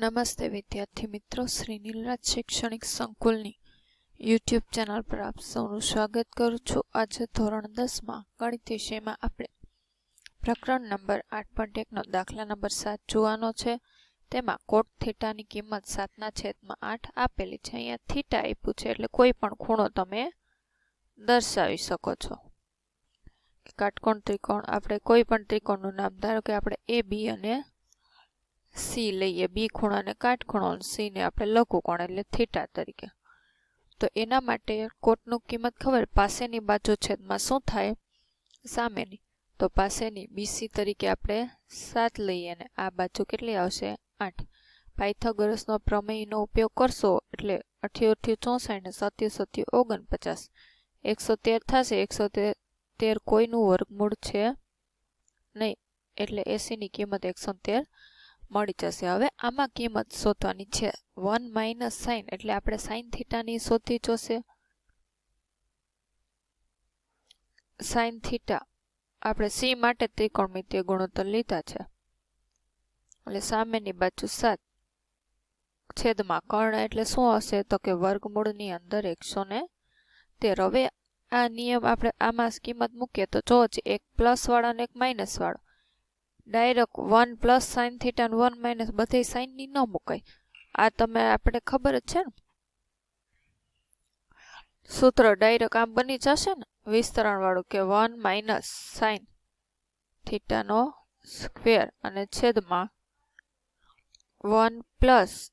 નમસ્તે વિદ્યાર્થી મિત્રો, શ્રી નીલરાજ શૈક્ષણિક સંકુલની યુટ્યુબ ચેનલ પર આપ સૌનું સ્વાગત કરું છું. આજે ધોરણ 10માં ગણિત વિષયમાં આપણે પ્રકરણ નંબર 8.1નો દાખલા નંબર 7 જોવાનો છે. તેમાં કોટ થીટાની કિંમત 7/8 આપેલી છે. અહીંયા થીટા આપ્યું છે એટલે કોઈ પણ ખૂણો તમે દર્શાવી શકો છો. કાટકોણ ત્રિકોણ, આપણે કોઈ પણ ત્રિકોણનું નામ, ધારો કે આપણે એ બી અને સી લઈએ. બી ખૂણાને કાટખૂણો, સી ને આપણે લઘુકોણ એટલે થીટા તરીકે. તો એના માટે કોટનું કિંમત ખબર, પાસેની બાજુ છેદમાં શું થાય? સામેની. તો પાસેની બીસી તરીકે આપણે 7 લઈએ અને આ બાજુ કેટલી આવશે? 8. પાયથાગોરસનો પ્રમેયનો ઉપયોગ કરશો એટલે 88 64 ને 7 49. 113 થશે. 113 કોઈનું વર્ગમૂળ છે નહીં એટલે 80 ની કિંમત 113 મળી જશે. હવે આમાં કિંમત શોધવાની છે 1 - sin, એટલે આપણે sin થીટાની શોધવી જોશે. sin થીટા આપણે c માટે ત્રિકોણમિતિય ગુણોત્તર લીધા છે એટલે સામેની બાજુ 7 છેદમાં કર્ણ એટલે શું હશે? તો કે વર્ગમૂળની અંદર 113. હવે આ નિયમ આપણે આમાં કિંમત મૂકીએ તો જો એક પ્લસ વાળો અને એક માઇનસ વાળો, ડાયરેક્ટ 1 + sin થીટા અને 1 - બધે સાઇન ની ન મુકાય. આ તમે આપણે ખબર જ છે ને, સૂત્ર ડાયરેક્ટ આમ બની જશે ને વિસ્તરણ વાળું કે 1 - sin થીટાનો સ્ક્વેર અને છેદમાં 1 +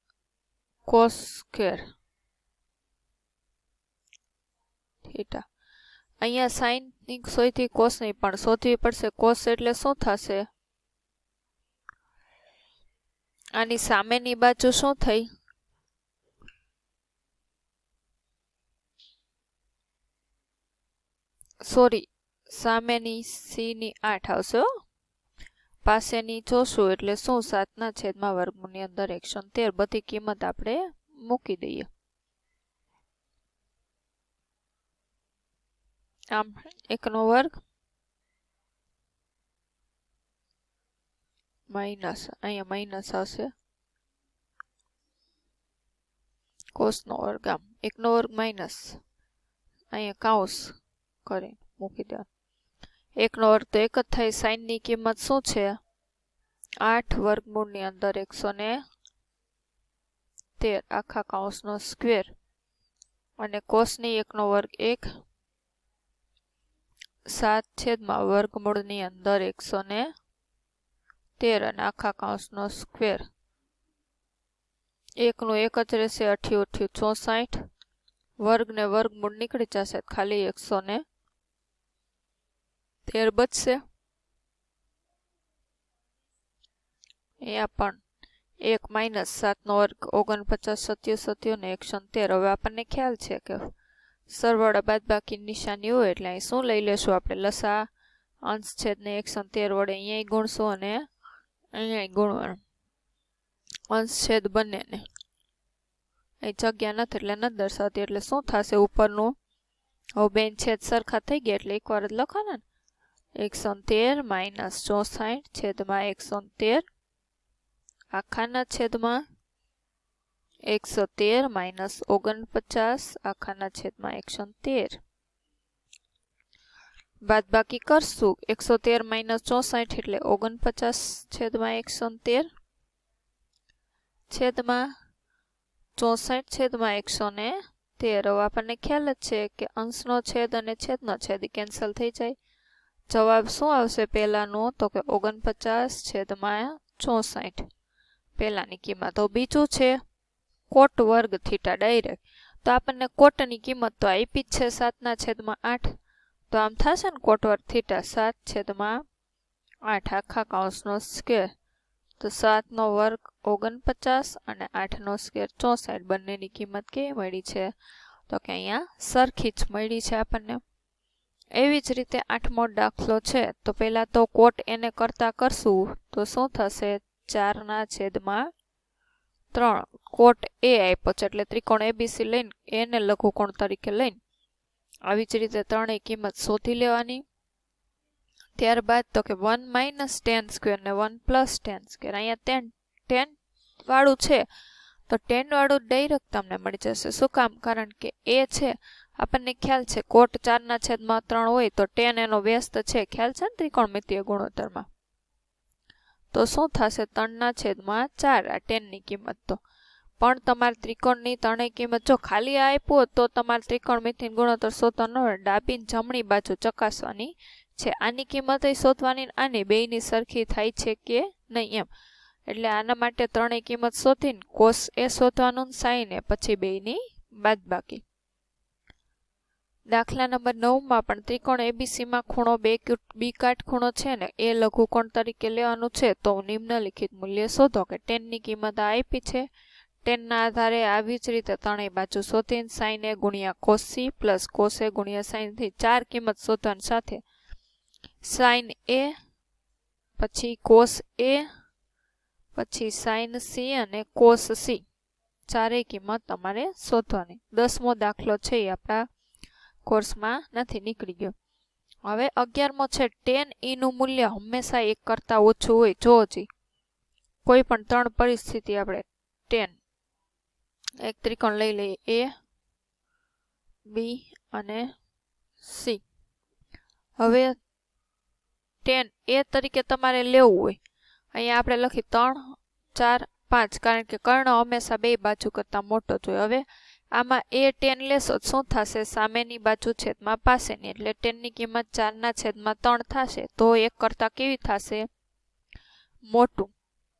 cos સ્ક્વેર થીટા. અહીંયા સાઇન ની શોધી, કોસ ની પણ શોધવી પડશે. કોસ એટલે શું થશે? આની સામેની બાજુ શું થઈ? સોરી, સામેની સી ની 8 આવશે. પાસેની જોશું એટલે શું? 7// વર્ગમૂળની અંદર 113. બધી કિંમત આપણે મૂકી દઈએ. આમ 1² માઇનસ, અહીંયા માઇનસ આવશે, કોસનો વર્ગ, આમ 1² માઇનસ, અહીંયા કાઉસ કરી મૂકી દેવાનું. 1² તો એક જ થાય. સાઇન ની કિંમત શું છે? 8 વર્ગમૂળની અંદર 113 આખા કાઉસનો સ્ક્વેર અને કોસની 1² 1 7 વર્ગમૂળની અંદર 113 અને આખા કાઉસનો સ્ક્વેર. 1 નું 1 જ રહેશે, 88 64. વર્ગ ને વર્ગમૂળ નીકળી જશે, ખાલી 113 બચશે. અહીંયા પણ 1 - 7 નો વર્ગ 49 77 ને 113. હવે આપણને ખ્યાલ છે કે સરવાળા બાદબાકી નિશાની હોય એટલે અહીં શું લઈ લેશું આપણે? લસા અંશ છેદને 113 વડે અહીંયા ગુણશું અને અહીંયા ગુણવાનું. અંશ છેદ બંનેને. અહીં જગ્યા નથી એટલે નથી દર્શાવતી, એટલે શું થશે ઉપરનું? હવે બેન છેદ સરખા થઈ ગયા એટલે એકવાર જ લખવાના ને. 113 - 64 છેદમાં 113 આખાના છેદમાં 113 - 49 આખાના છેદમાં 113. બાદબાકી કરશું. 113 - 64 એટલે 49 છેદમાં 113 છેદમાં 64 છેદમાં 113. હવે આપણને ખ્યાલ જ છે કે અંશનો છેદ અને છેદનો છેદ કેન્સલ થઈ જાય. જવાબ શું આવશે પહેલાનું? તો કે 49 છેદમાં 64 પહેલાની કિંમત. તો બીજું છે કોટ વર્ગ થીટા ડાયરેક્ટ. તો આપણને કોટની કિંમત તો આપી જ છે 7/8. તો આમ થશે ને કોટ વર્ગ થીટા 7/8 આખા કાઉસનો સ્ક્વેર. તો 7 નો વર્ગ 49 અને 8 નો સ્ક્વેર 64. બંનેની કિંમત કેવી મળી છે? તો કે અહીંયા સરખી જ મળી છે આપણને. એવી જ રીતે 8મો દાખલો છે. તો પહેલા તો કોટ એને કરતા કરશું તો શું થશે? 4/3. કોટ એ આપ્યો છે એટલે ત્રિકોણ એબીસી લઈને એને લઘુકોણ તરીકે લઈને આવી જ રીતે ત્રણેય કિંમત શોધી લેવાની. ત્યારબાદ તો કે 1 - tan² ને 1 + tan². અહીંયા 10 વાળું છે તો 10 વાળું ડાયરેક્ટ તમને મળી જશે. શું કામ? કારણ કે એ છે આપણને ખ્યાલ છે કોટ 4/3 હોય તો 10 એનો વ્યસ્ત છે, ખ્યાલ છે ને ત્રિકોણમિતિય ગુણોત્તરમાં. તો શું થશે? 3/4 આ 10 ની કિંમત. તો પણ તમારે ત્રિકોણની ત્રણેય કિંમત જો ખાલી આપ્યો તો તમારે ત્રિકોણમિતિય ગુણોત્તર શોધવાનો હોય, ડાબી જમણી બાજુ ચકાસવાની છે. આની કિંમત શોધવાની, આની બેયની સરખી થાય છે કે નહીં એમ. એટલે આના માટે ત્રણેય કિંમત શોધીને કોસ એ શોધવાનું, સાઈન એ, પછી બેયની બાદબાકી. દાખલા નંબર 9 માં પણ ત્રિકોણ એબીસીમાં ખૂણો બી કાટખૂણો છે ને એ લઘુકોણ તરીકે લેવાનું છે. તો નિમ્નલિખિત મૂલ્ય શોધો. કે 10 ની કિંમત આપી છે. 10 ના આધારે આવી જ રીતે ત્રણેય બાજુ શોધીને સાઈન એ ગુણ્યા કોસ સી પ્લસ કોસ એ ગુણ્યા સાઈન થી 4 કિંમત શોધવાની સાથે સાઈન એ, પછી કોસ એ, પછી સાઈન સી અને કોસ સી ચારેય કિંમત તમારે શોધવાની. 10મો દાખલો છે એ આપણા કોર્સમાં નથી, નીકળી ગયો. હવે 11મો છે. tan e નું મૂલ્ય હંમેશા 1 કરતા ઓછું હોય. જો હજી કોઈ પણ 3 પરિસ્થિતિ આપણે tan એક ત્રિકોણ લઈ લઈએ A, B અને C. હવે tan A તરીકે તમારે લેવું હોય, અહીંયા આપણે લખી 3, 4, 5 કારણ કે કર્ણ હંમેશા બે બાજુ કરતા મોટો જ હોય. હવે આમાં A tan લેશો શું થશે? સામેની બાજુ છેદમાં પાસેની, એટલે tan ની કિંમત 4/3 થશે. તો 1 કરતા કેવી થશે? મોટું.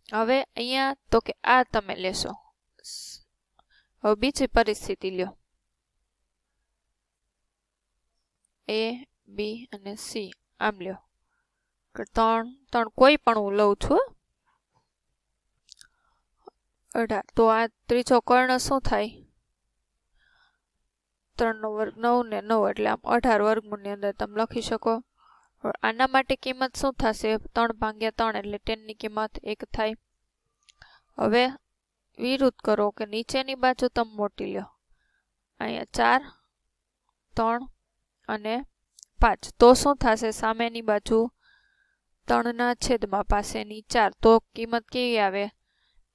હવે અહીંયા તો કે આ તમે લેશો. હવે બીજી પરિસ્થિતિ લ્યો, A, B અને C આમ લ્યો. 3 કોઈ પણ હું લઉં છું. 18. તો આ ત્રીજો કર્ણ શું થાય? 3 નો વર્ગ 9 ને 9 એટલે આમ 18 વર્ગમૂળની અંદર તમે લખી શકો. આના માટે કિંમત શું થશે? 3/3 એટલે 10 ની કિંમત 1 થાય. હવે વિરુદ્ધ કરો કે નીચેની બાજુ તમે મોટી લ્યો. અહીંયા 4, 3 અને 5. તો શું થશે? સામેની બાજુ 3/5 પાસેની 4. તો કિંમત કેવી આવે?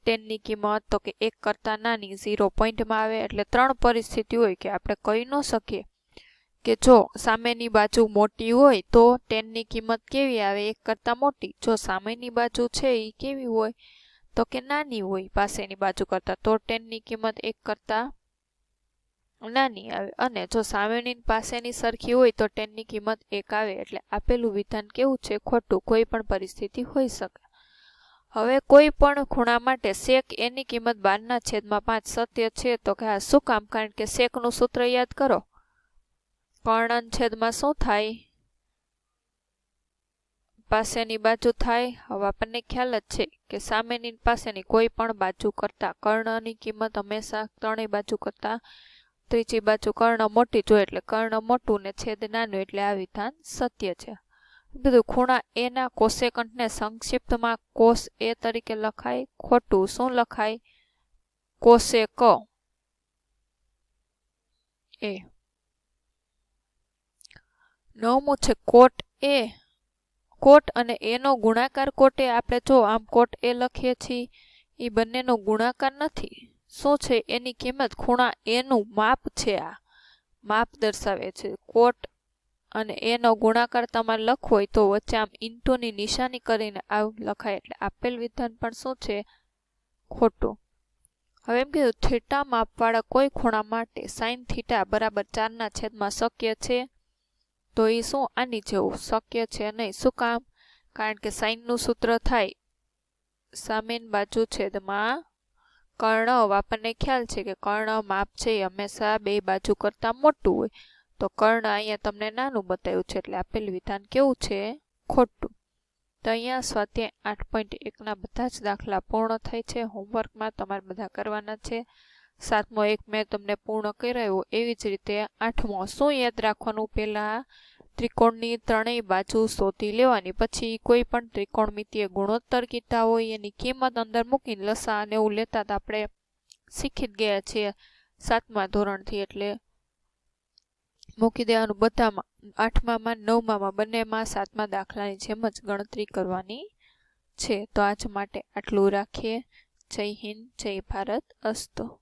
10 ની કિંમત તો કે 1 કરતા નાની 0 પોઈન્ટમાં આવે. એટલે 3 પરિસ્થિતિ હોય કે આપણે કહી ન શકીએ કે જો સામેની બાજુ મોટી હોય તો 10 ની કિંમત કેવી આવે? 1 કરતા મોટી. જો સામેની બાજુ છે એ કેવી હોય? તો કે નાની હોય પાસેની બાજુ કરતા, તો 10 ની કિંમત 1 કરતા નાની આવે. અને જો સામેની પાસેની સરખી હોય તો 10 ની કિંમત 1 આવે. એટલે આપેલું વિધાન કેવું છે? ખોટું. કોઈ પણ પરિસ્થિતિ હોઈ શકે. હવે કોઈ પણ ખૂણા માટે sec a ની કિંમત 12/5 સત્ય છે. તો કે આ શું કામ? કારણ કે sec નું સૂત્ર યાદ કરો. કર્ણ છેદમાં શું થાય? પાસેની બાજુ થાય. હવે આપણને ખ્યાલ જ છે કે સામેની પાસેની કોઈ પણ બાજુ કરતા કર્ણની કિંમત હંમેશા ત્રણેય બાજુ કરતા ત્રીજી બાજુ કર્ણ મોટી જોઈએ. એટલે કર્ણ મોટું ને છેદ નાનું, એટલે આ વિધાન સત્ય છે. બધું ખૂણા એ ના કોસેકન્ટને સંક્ષિપ્તમાં કોસ એ તરીકે લખાય. ખોટું. શું લખાય? કોસેક એ. 9મું છે કોટ એ. કોટ અને એ નો ગુણાકાર. કોટે આપણે જો આમ કોટ એ લખીએ છીએ એ બંનેનો ગુણાકાર નથી. શું છે? એની કિંમત ખૂણા એ નું માપ છે. આ માપ દર્શાવે છે. કોટ અને એ નો ગુણાકાર તમારે લખવો હોય તો વચ્ચે આમ ઇન્ટુની નિશાની કરીને આવું લખાય. એટલે આપેલ વિધાન પણ શું છે? ખોટું. હવે એમ કીધું થીટા માપવાળા કોઈ ખૂણા માટે સાઈન થીટા બરાબર 4/6 શક્ય છે. તો એ શું? આની જેવું શક્ય છે નહીં. શું કામ? કારણ કે સાઈનનું સૂત્ર થાય સામેની બાજુ છેદમાં કર્ણ. આપણને ખ્યાલ છે કે કર્ણ માપ છે એ હંમેશા બે બાજુ કરતા મોટું હોય. તો કર્ણ અહીંયા તમને નાનું બતાવ્યું છે. એટલે આપેલ વિધાન કેવું છે? ખોટું. તો અહીંયા સ્વાધ્યાય 8.1 ના બધા જ દાખલા પૂર્ણ થાય છે. હોમવર્કમાં તમારે બધા કરવાના છે. 7મો એક મેં તમને પૂર્ણ કરાવ્યો. એવી જ રીતે 8મો શું યાદ રાખવાનું? પહેલા ત્રિકોણની ત્રણેય બાજુ શોધી લેવાની. પછી કોઈ પણ ત્રિકોણમિતિય ગુણોત્તર કીધા હોય એની કિંમત અંદર મૂકીને લસા અને એવું લેતા આપણે શીખી જ ગયા છીએ 7મા ધોરણથી. એટલે મૂકી દેવાનું બધામાં. 8મામાં 9મામાં બંનેમાં 7મા દાખલાની જેમ જ ગણતરી કરવાની છે. તો આજ માટે આટલું રાખીએ. જય હિન્દ, જય ભારત, અસ્તુ.